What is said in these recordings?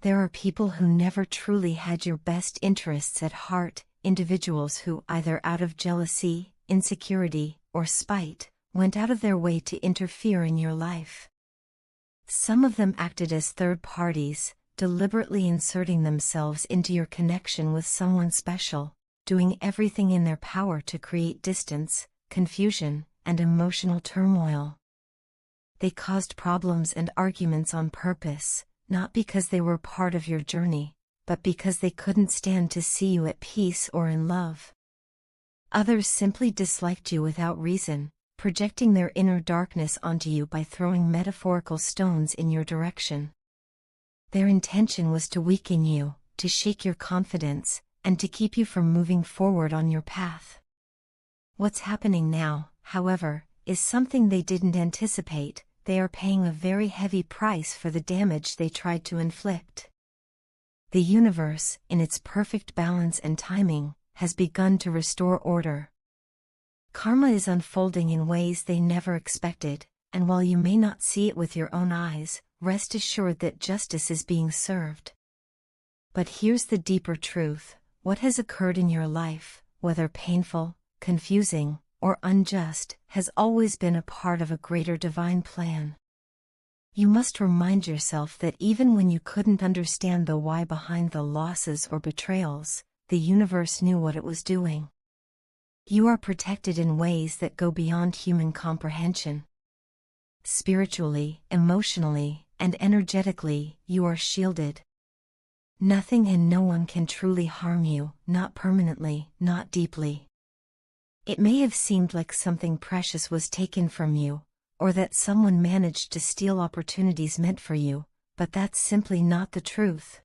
There are people who never truly had your best interests at heart, individuals who, either out of jealousy, insecurity, or spite, went out of their way to interfere in your life. Some of them acted as third parties, deliberately inserting themselves into your connection with someone special, doing everything in their power to create distance, confusion, and emotional turmoil. They caused problems and arguments on purpose, not because they were part of your journey, but because they couldn't stand to see you at peace or in love. Others simply disliked you without reason, projecting their inner darkness onto you by throwing metaphorical stones in your direction. Their intention was to weaken you, to shake your confidence, and to keep you from moving forward on your path. What's happening now, however, is something they didn't anticipate. They are paying a very heavy price for the damage they tried to inflict. The universe, in its perfect balance and timing, has begun to restore order. Karma is unfolding in ways they never expected, and while you may not see it with your own eyes, rest assured that justice is being served. But here's the deeper truth: what has occurred in your life, whether painful, confusing, or unjust, has always been a part of a greater divine plan. You must remind yourself that even when you couldn't understand the why behind the losses or betrayals, the universe knew what it was doing. You are protected in ways that go beyond human comprehension. Spiritually, emotionally, and energetically, you are shielded. Nothing and no one can truly harm you, not permanently, not deeply. It may have seemed like something precious was taken from you, or that someone managed to steal opportunities meant for you, but that's simply not the truth.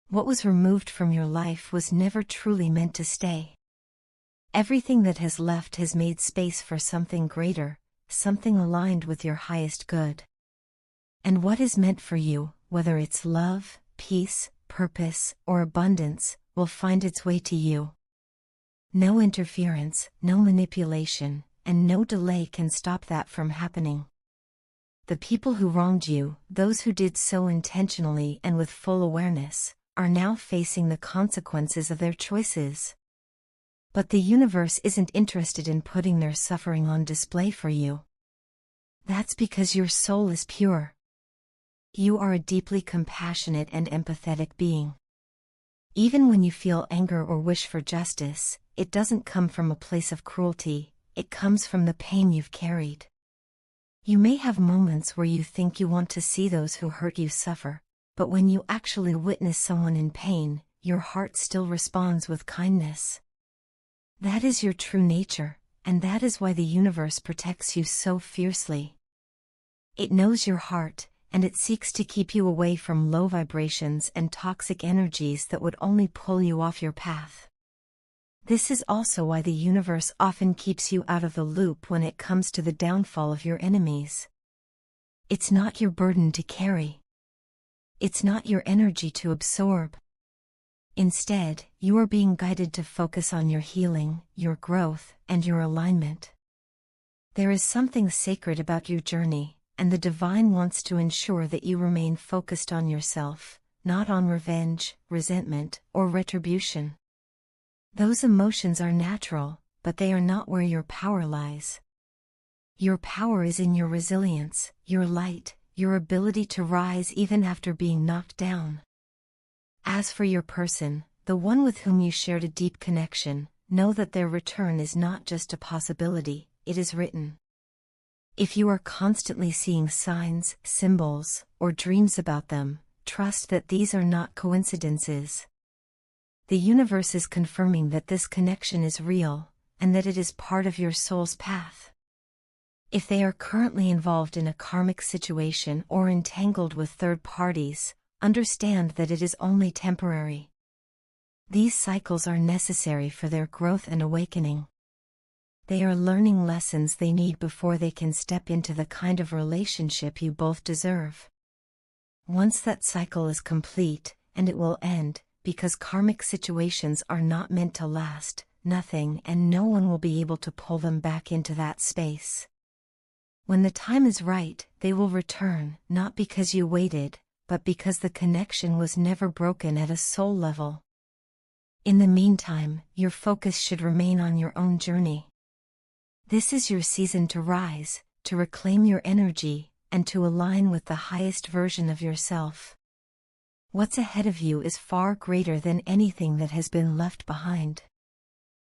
What was removed from your life was never truly meant to stay. Everything that has left has made space for something greater, something aligned with your highest good. And what is meant for you, whether it's love, peace, purpose, or abundance, will find its way to you. No interference, no manipulation, and no delay can stop that from happening. The people who wronged you, those who did so intentionally and with full awareness, are now facing the consequences of their choices. But the universe isn't interested in putting their suffering on display for you. That's because your soul is pure. You are a deeply compassionate and empathetic being. Even when you feel anger or wish for justice, it doesn't come from a place of cruelty, it comes from the pain you've carried. You may have moments where you think you want to see those who hurt you suffer, but when you actually witness someone in pain, your heart still responds with kindness. That is your true nature, and that is why the universe protects you so fiercely. It knows your heart, and it seeks to keep you away from low vibrations and toxic energies that would only pull you off your path. This is also why the universe often keeps you out of the loop when it comes to the downfall of your enemies. It's not your burden to carry. It's not your energy to absorb. Instead, you are being guided to focus on your healing, your growth, and your alignment. There is something sacred about your journey, and the divine wants to ensure that you remain focused on yourself, not on revenge, resentment, or retribution. Those emotions are natural, but they are not where your power lies. Your power is in your resilience, your light, your ability to rise even after being knocked down. As for your person, the one with whom you shared a deep connection, know that their return is not just a possibility, it is written. If you are constantly seeing signs, symbols, or dreams about them, trust that these are not coincidences. The universe is confirming that this connection is real, and that it is part of your soul's path. If they are currently involved in a karmic situation or entangled with third parties, understand that it is only temporary. These cycles are necessary for their growth and awakening. They are learning lessons they need before they can step into the kind of relationship you both deserve. Once that cycle is complete, and it will end, because karmic situations are not meant to last, nothing and no one will be able to pull them back into that space. When the time is right, they will return, not because you waited, but because the connection was never broken at a soul level. In the meantime, your focus should remain on your own journey. This is your season to rise, to reclaim your energy, and to align with the highest version of yourself. What's ahead of you is far greater than anything that has been left behind.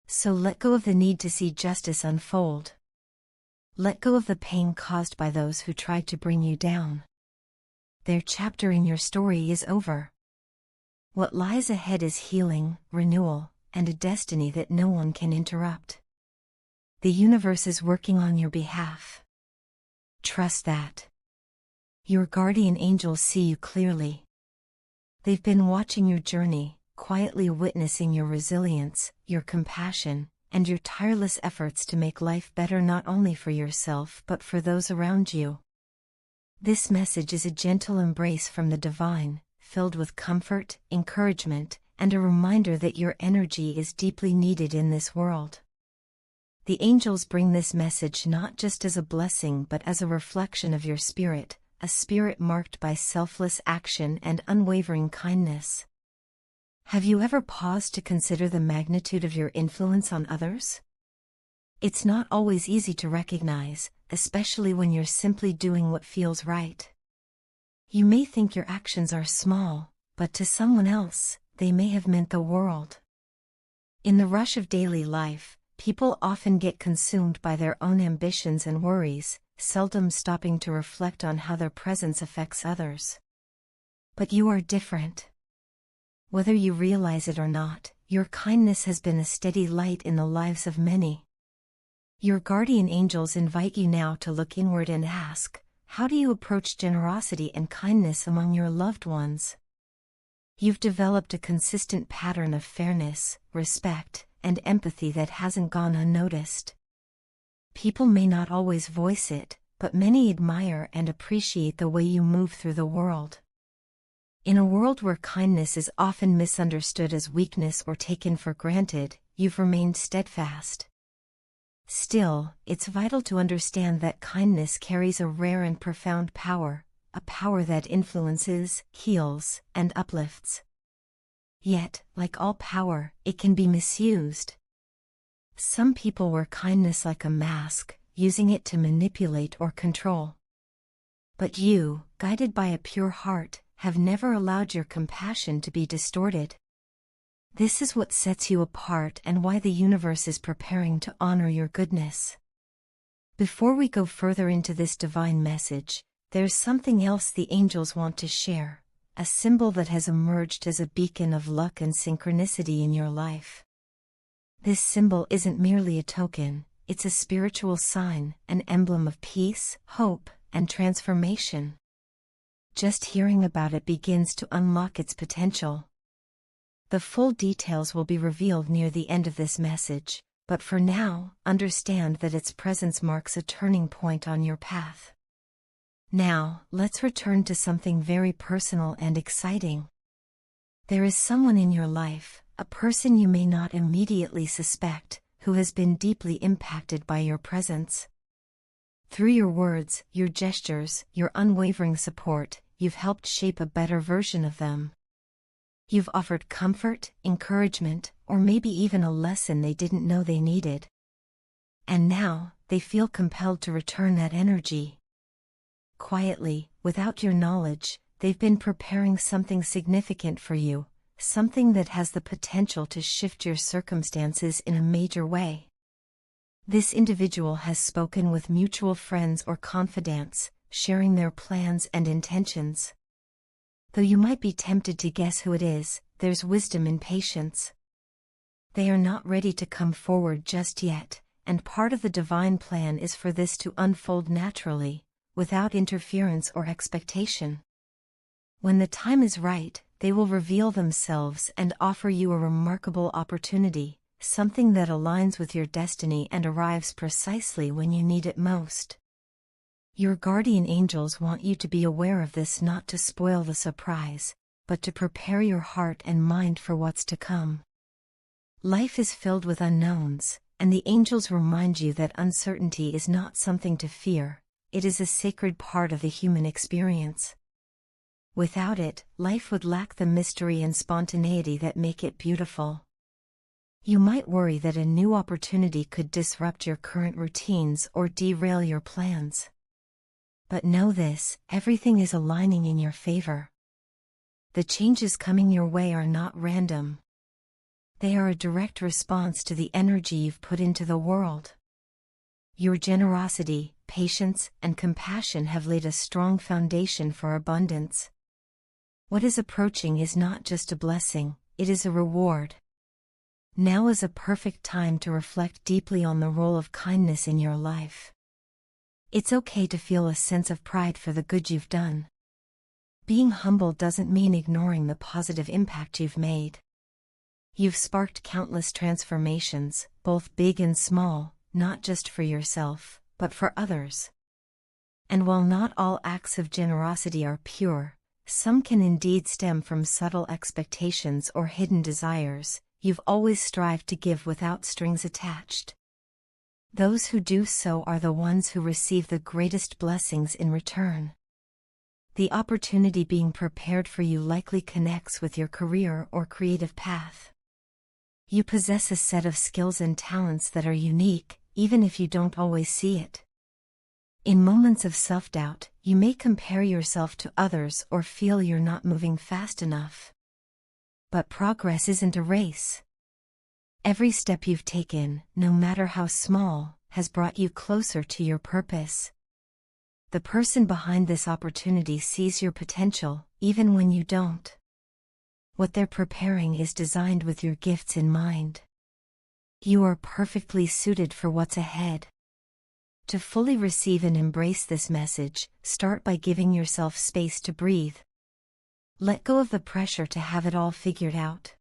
So let go of the need to see justice unfold. Let go of the pain caused by those who tried to bring you down. Their chapter in your story is over. What lies ahead is healing, renewal, and a destiny that no one can interrupt. The universe is working on your behalf. Trust that. Your guardian angels see you clearly. They've been watching your journey, quietly witnessing your resilience, your compassion, and your tireless efforts to make life better not only for yourself but for those around you. This message is a gentle embrace from the divine, filled with comfort, encouragement, and a reminder that your energy is deeply needed in this world. The angels bring this message not just as a blessing but as a reflection of your spirit, a spirit marked by selfless action and unwavering kindness. Have you ever paused to consider the magnitude of your influence on others? It's not always easy to recognize, especially when you're simply doing what feels right. You may think your actions are small, but to someone else, they may have meant the world. In the rush of daily life, people often get consumed by their own ambitions and worries, seldom stopping to reflect on how their presence affects others. But you are different. Whether you realize it or not, your kindness has been a steady light in the lives of many. Your guardian angels invite you now to look inward and ask, how do you approach generosity and kindness among your loved ones? You've developed a consistent pattern of fairness, respect, and empathy that hasn't gone unnoticed. People may not always voice it, but many admire and appreciate the way you move through the world. In a world where kindness is often misunderstood as weakness or taken for granted, you've remained steadfast. Still, it's vital to understand that kindness carries a rare and profound power, a power that influences, heals, and uplifts. Yet, like all power, it can be misused. Some people wear kindness like a mask, using it to manipulate or control. But you, guided by a pure heart, have never allowed your compassion to be distorted. This is what sets you apart and why the universe is preparing to honor your goodness. Before we go further into this divine message, there's something else the angels want to share, a symbol that has emerged as a beacon of luck and synchronicity in your life. This symbol isn't merely a token, it's a spiritual sign, an emblem of peace, hope, and transformation. Just hearing about it begins to unlock its potential. The full details will be revealed near the end of this message, but for now, understand that its presence marks a turning point on your path. Now, let's return to something very personal and exciting. There is someone in your life, a person you may not immediately suspect, who has been deeply impacted by your presence. Through your words, your gestures, your unwavering support, you've helped shape a better version of them. You've offered comfort, encouragement, or maybe even a lesson they didn't know they needed. And now, they feel compelled to return that energy. Quietly, without your knowledge, they've been preparing something significant for you, something that has the potential to shift your circumstances in a major way. This individual has spoken with mutual friends or confidants, sharing their plans and intentions. Though you might be tempted to guess who it is, there's wisdom in patience. They are not ready to come forward just yet, and part of the divine plan is for this to unfold naturally, without interference or expectation. When the time is right, they will reveal themselves and offer you a remarkable opportunity, something that aligns with your destiny and arrives precisely when you need it most. Your guardian angels want you to be aware of this, not to spoil the surprise, but to prepare your heart and mind for what's to come. Life is filled with unknowns, and the angels remind you that uncertainty is not something to fear, it is a sacred part of the human experience. Without it, life would lack the mystery and spontaneity that make it beautiful. You might worry that a new opportunity could disrupt your current routines or derail your plans. But know this, everything is aligning in your favor. The changes coming your way are not random. They are a direct response to the energy you've put into the world. Your generosity, patience, and compassion have laid a strong foundation for abundance. What is approaching is not just a blessing, it is a reward. Now is a perfect time to reflect deeply on the role of kindness in your life. It's okay to feel a sense of pride for the good you've done. Being humble doesn't mean ignoring the positive impact you've made. You've sparked countless transformations, both big and small, not just for yourself, but for others. And while not all acts of generosity are pure, some can indeed stem from subtle expectations or hidden desires. You've always strived to give without strings attached. Those who do so are the ones who receive the greatest blessings in return. The opportunity being prepared for you likely connects with your career or creative path. You possess a set of skills and talents that are unique, even if you don't always see it. In moments of self-doubt, you may compare yourself to others or feel you're not moving fast enough. But progress isn't a race. Every step you've taken, no matter how small, has brought you closer to your purpose. The person behind this opportunity sees your potential, even when you don't. What they're preparing is designed with your gifts in mind. You are perfectly suited for what's ahead. To fully receive and embrace this message, start by giving yourself space to breathe. Let go of the pressure to have it all figured out.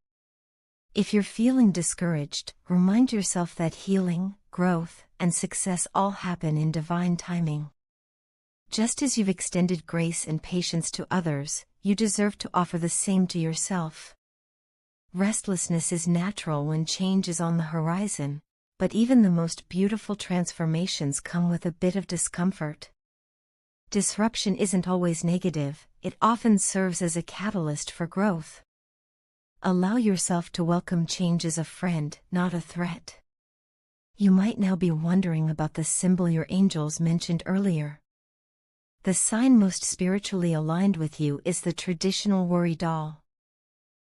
If you're feeling discouraged, remind yourself that healing, growth, and success all happen in divine timing. Just as you've extended grace and patience to others, you deserve to offer the same to yourself. Restlessness is natural when change is on the horizon, but even the most beautiful transformations come with a bit of discomfort. Disruption isn't always negative, it often serves as a catalyst for growth. Allow yourself to welcome change as a friend, not a threat. You might now be wondering about the symbol your angels mentioned earlier. The sign most spiritually aligned with you is the traditional worry doll.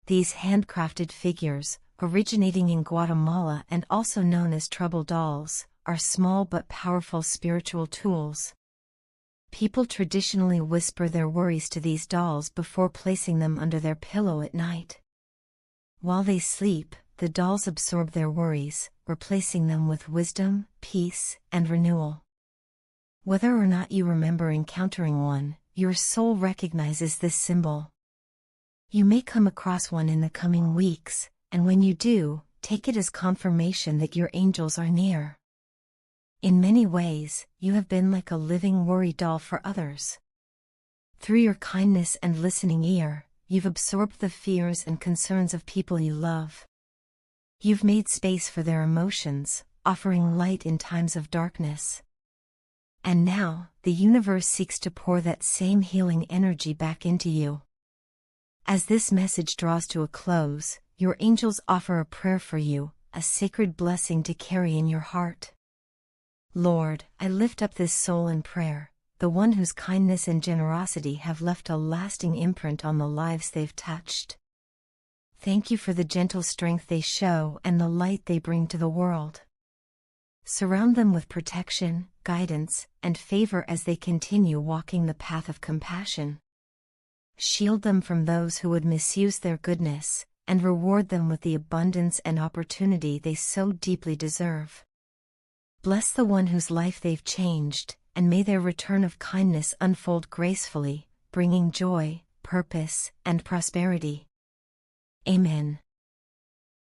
These handcrafted figures, originating in Guatemala and also known as trouble dolls, are small but powerful spiritual tools. People traditionally whisper their worries to these dolls before placing them under their pillow at night. While they sleep, the dolls absorb their worries, replacing them with wisdom, peace, and renewal. Whether or not you remember encountering one, your soul recognizes this symbol. You may come across one in the coming weeks, and when you do, take it as confirmation that your angels are near. In many ways, you have been like a living worry doll for others. Through your kindness and listening ear, you've absorbed the fears and concerns of people you love. You've made space for their emotions, offering light in times of darkness. And now, the universe seeks to pour that same healing energy back into you. As this message draws to a close, your angels offer a prayer for you, a sacred blessing to carry in your heart. Lord, I lift up this soul in prayer, the one whose kindness and generosity have left a lasting imprint on the lives they've touched. Thank you for the gentle strength they show and the light they bring to the world. Surround them with protection, guidance, and favor as they continue walking the path of compassion. Shield them from those who would misuse their goodness, and reward them with the abundance and opportunity they so deeply deserve. Bless the one whose life they've changed, and may their return of kindness unfold gracefully, bringing joy, purpose, and prosperity. Amen.